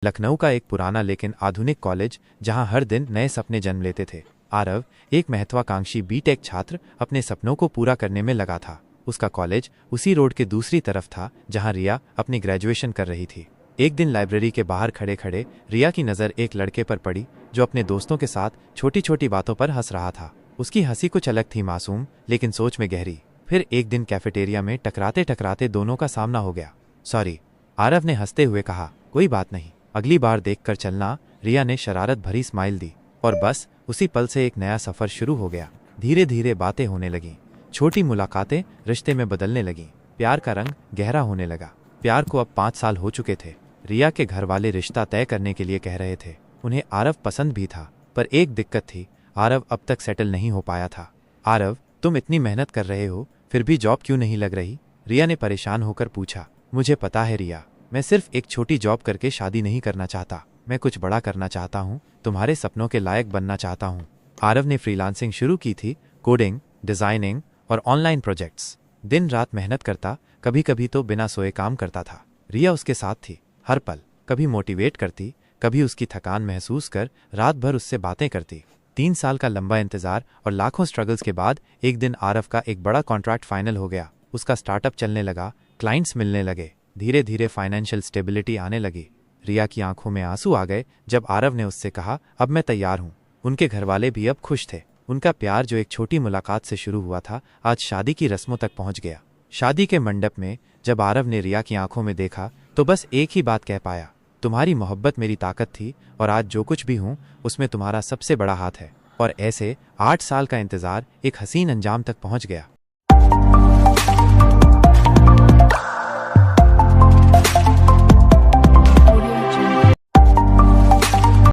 लखनऊ का एक पुराना लेकिन आधुनिक कॉलेज जहां हर दिन नए सपने जन्म लेते थे। आरव, एक महत्वाकांक्षी बीटेक छात्र, अपने सपनों को पूरा करने में लगा था। उसका कॉलेज उसी रोड के दूसरी तरफ था जहां रिया अपनी ग्रेजुएशन कर रही थी। एक दिन लाइब्रेरी के बाहर खड़े खड़े रिया की नज़र एक लड़के पर पड़ी जो अपने दोस्तों के साथ छोटी छोटी बातों पर हंस रहा था। उसकी हंसी कुछ अलग थी, मासूम लेकिन सोच में गहरी। फिर एक दिन कैफेटेरिया में टकराते टकराते दोनों का सामना हो गया। सॉरी, आरव ने हंसते हुए कहा। कोई बात नहीं, अगली बार देखकर चलना, रिया ने शरारत भरी स्माइल दी। और बस उसी पल से एक नया सफ़र शुरू हो गया। धीरे धीरे बातें होने लगीं, छोटी मुलाकातें रिश्ते में बदलने लगीं। प्यार का रंग गहरा होने लगा। प्यार को अब 5 साल हो चुके थे। रिया के घर वाले रिश्ता तय करने के लिए कह रहे थे। उन्हें आरव पसंद भी था, पर एक दिक्कत थी, आरव अब तक सेटल नहीं हो पाया था। आरव, तुम इतनी मेहनत कर रहे हो, फिर भी जॉब क्यों नहीं लग रही? रिया ने परेशान होकर पूछा। मुझे पता है रिया, मैं सिर्फ एक छोटी जॉब करके शादी नहीं करना चाहता। मैं कुछ बड़ा करना चाहता हूँ, तुम्हारे सपनों के लायक बनना चाहता हूँ। आरव ने फ्रीलांसिंग शुरू की थी, कोडिंग, डिज़ाइनिंग और ऑनलाइन प्रोजेक्ट्स। दिन रात मेहनत करता, कभी कभी तो बिना सोए काम करता था। रिया उसके साथ थी, हर पल, कभी मोटिवेट करती, कभी उसकी थकान महसूस कर रात भर उससे बातें करती। 3 साल का लंबा इंतजार और लाखों स्ट्रगल्स के बाद एक दिन आरव का एक बड़ा कॉन्ट्रैक्ट फाइनल हो गया। उसका स्टार्टअप चलने लगा, क्लाइंट्स मिलने लगे, धीरे धीरे फाइनेंशियल स्टेबिलिटी आने लगी। रिया की आंखों में आंसू आ गए जब आरव ने उससे कहा, अब मैं तैयार हूँ। उनके घरवाले भी अब खुश थे। उनका प्यार जो एक छोटी मुलाकात से शुरू हुआ था, आज शादी की रस्मों तक पहुंच गया। शादी के मंडप में जब आरव ने रिया की आंखों में देखा तो बस एक ही बात कह पाया, तुम्हारी मोहब्बत मेरी ताकत थी और आज जो कुछ भी हूँ उसमें तुम्हारा सबसे बड़ा हाथ है। और ऐसे 8 साल का इंतजार एक हसीन अंजाम तक पहुंच गया।